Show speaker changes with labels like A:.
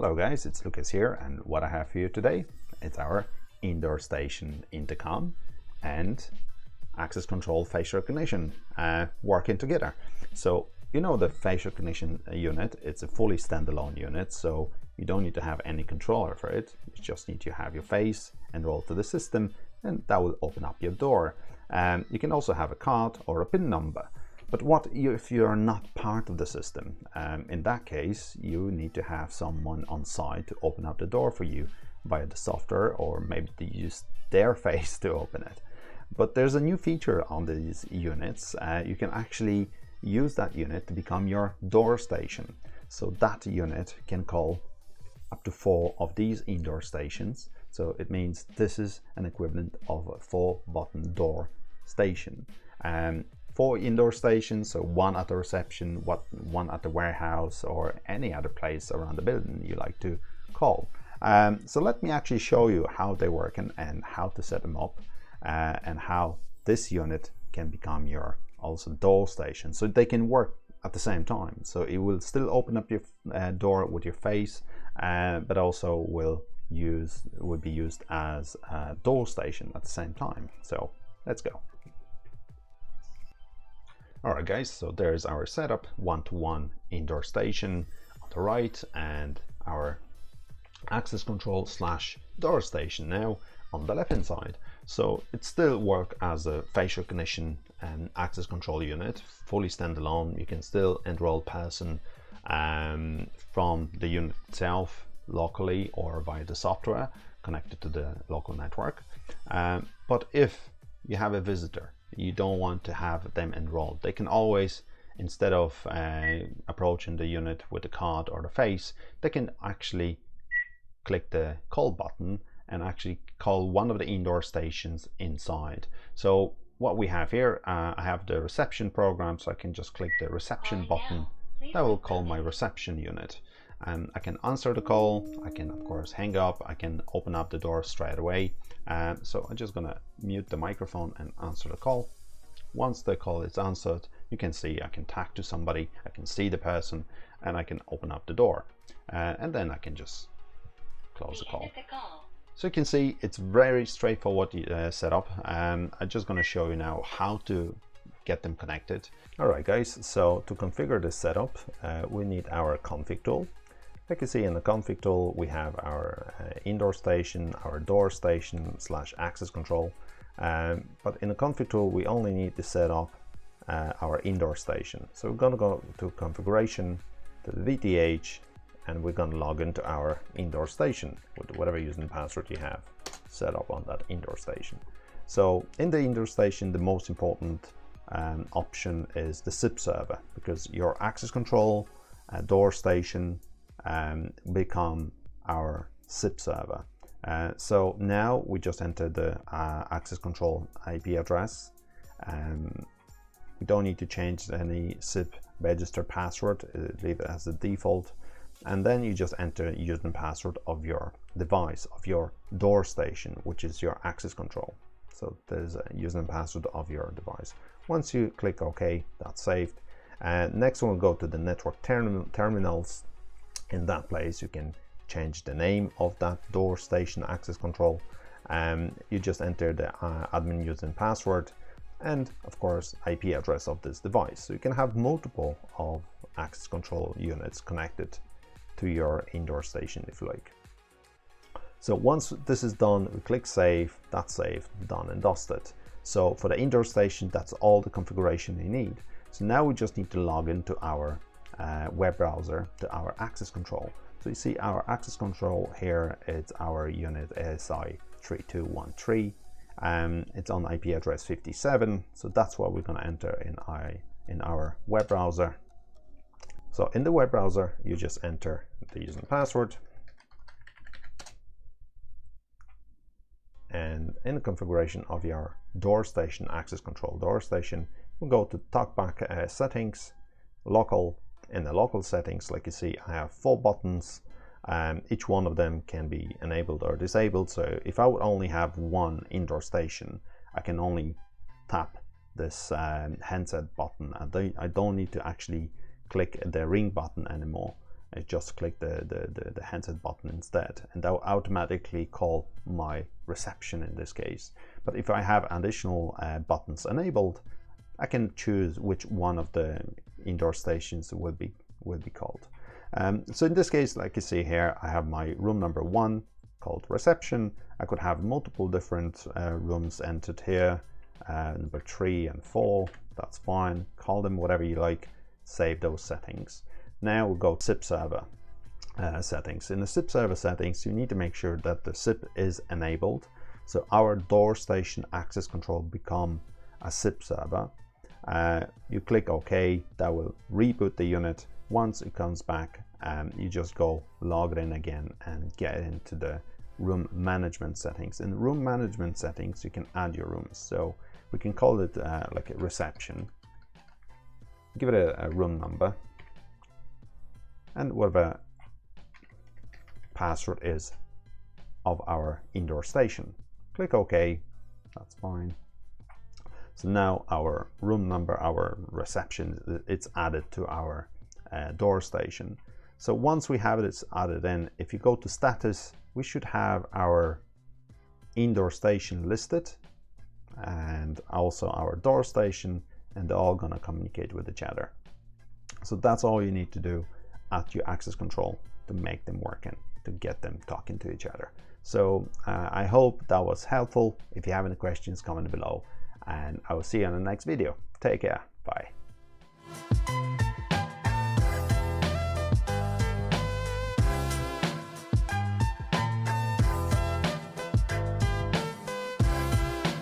A: Hello guys, it's Lucas here, and what I have for you today, it's our indoor station intercom and access control face recognition working together. So you know the face recognition unit, it's a fully standalone unit, so you don't need to have any controller for it. You just need to have your face enrolled to the system, and that will open up your door. You can also have a card or a PIN number. But if you are not part of the system? In that case, you need to have someone on site to open up the door for you via the software, or maybe to use their face to open it. But there's a new feature on these units. You can actually use that unit to become your door station. So that unit can call up to 4 of these indoor stations. So it means this is an equivalent of a 4-button door station. 4 indoor stations, so 1 at the reception, 1 at the warehouse, or any other place around the building you like to call. So let me actually show you how they work and how to set them up, and how this unit can become your also door station, so they can work at the same time. So it will still open up your door with your face, but also will be used as a door station at the same time. So let's go. Alright guys, so there's our setup, 1-to-1 indoor station on the right, and our access control / door station now on the left hand side. So it still works as a face recognition and access control unit, fully standalone. You can still enroll person from the unit itself locally or via the software connected to the local network. But if you have a visitor, you don't want to have them enrolled, they can always, instead of approaching the unit with the card or the face, they can actually click the call button and actually call one of the indoor stations inside. So what we have here, I have the reception program, so I can just click the reception button. That will call my reception unit, and I can answer the call. I can of course hang up, I can open up the door straight away. So I'm just gonna mute the microphone and answer the call. Once the call is answered, you can see I can talk to somebody, I can see the person, and I can open up the door, and then I can just close the call. So you can see it's very straightforward setup. I'm just going to show you now how to get them connected. Alright guys, so to configure this setup, we need our config tool. Like you see in the config tool, we have our indoor station, our door station / access control. But in the config tool, we only need to set up our indoor station. So we're going to go to configuration, to the VTH, and we're going to log into our indoor station with whatever username password you have set up on that indoor station. So in the indoor station, the most important option is the SIP server, because your access control door station become our SIP server. So now we just enter the access control IP address. We don't need to change any SIP register password, leave it as the default. And then you just enter username password of your device, of your door station, which is your access control. So there's a username password of your device. Once you click OK, that's saved. And next we'll go to the network terminals. In that place you can change the name of that door station access control. You just enter the admin username password and of course IP address of this device. So you can have multiple of access control units connected to your indoor station if you like. So once this is done, we click save. That's saved, done and dusted. So for the indoor station, that's all the configuration you need. So now we just need to log into our web browser to our access control. So you see our access control here, it's our unit ASI 3213. It's on IP address 57. So that's what we're going to enter in our web browser. So in the web browser, you just enter the username password, and in the configuration of your door station access control door station, we'll go to talkback settings, local. In the local settings, like you see, I have 4 buttons. Each one of them can be enabled or disabled. So if I would only have 1 indoor station, I can only tap this handset button. I don't need to actually click the ring button anymore. I just click the handset button instead, and that will automatically call my reception in this case. But if I have additional buttons enabled, I can choose which one of the indoor stations will be called. So in this case, like you see here, I have my room number 1 called reception. I could have multiple different rooms entered here, number 3 and 4, that's fine. Call them whatever you like, save those settings. Now we'll go to SIP server settings. In the SIP server settings, you need to make sure that the SIP is enabled. So our door station access control become a SIP server. You click OK, that will reboot the unit. Once it comes back, you just go log it in again and get into the room management settings. In room management settings, you can add your rooms. So we can call it like a reception. Give it a room number and whatever password is of our indoor station. Click OK, that's fine. So now our room number, our reception, it's added to our door station. So once we have it added in, if you go to status, we should have our indoor station listed and also our door station, and they're all gonna communicate with each other. So that's all you need to do at your access control to make them working, to get them talking to each other. So I hope that was helpful. If you have any questions, comment below, and I will see you on the next video. Take care, bye.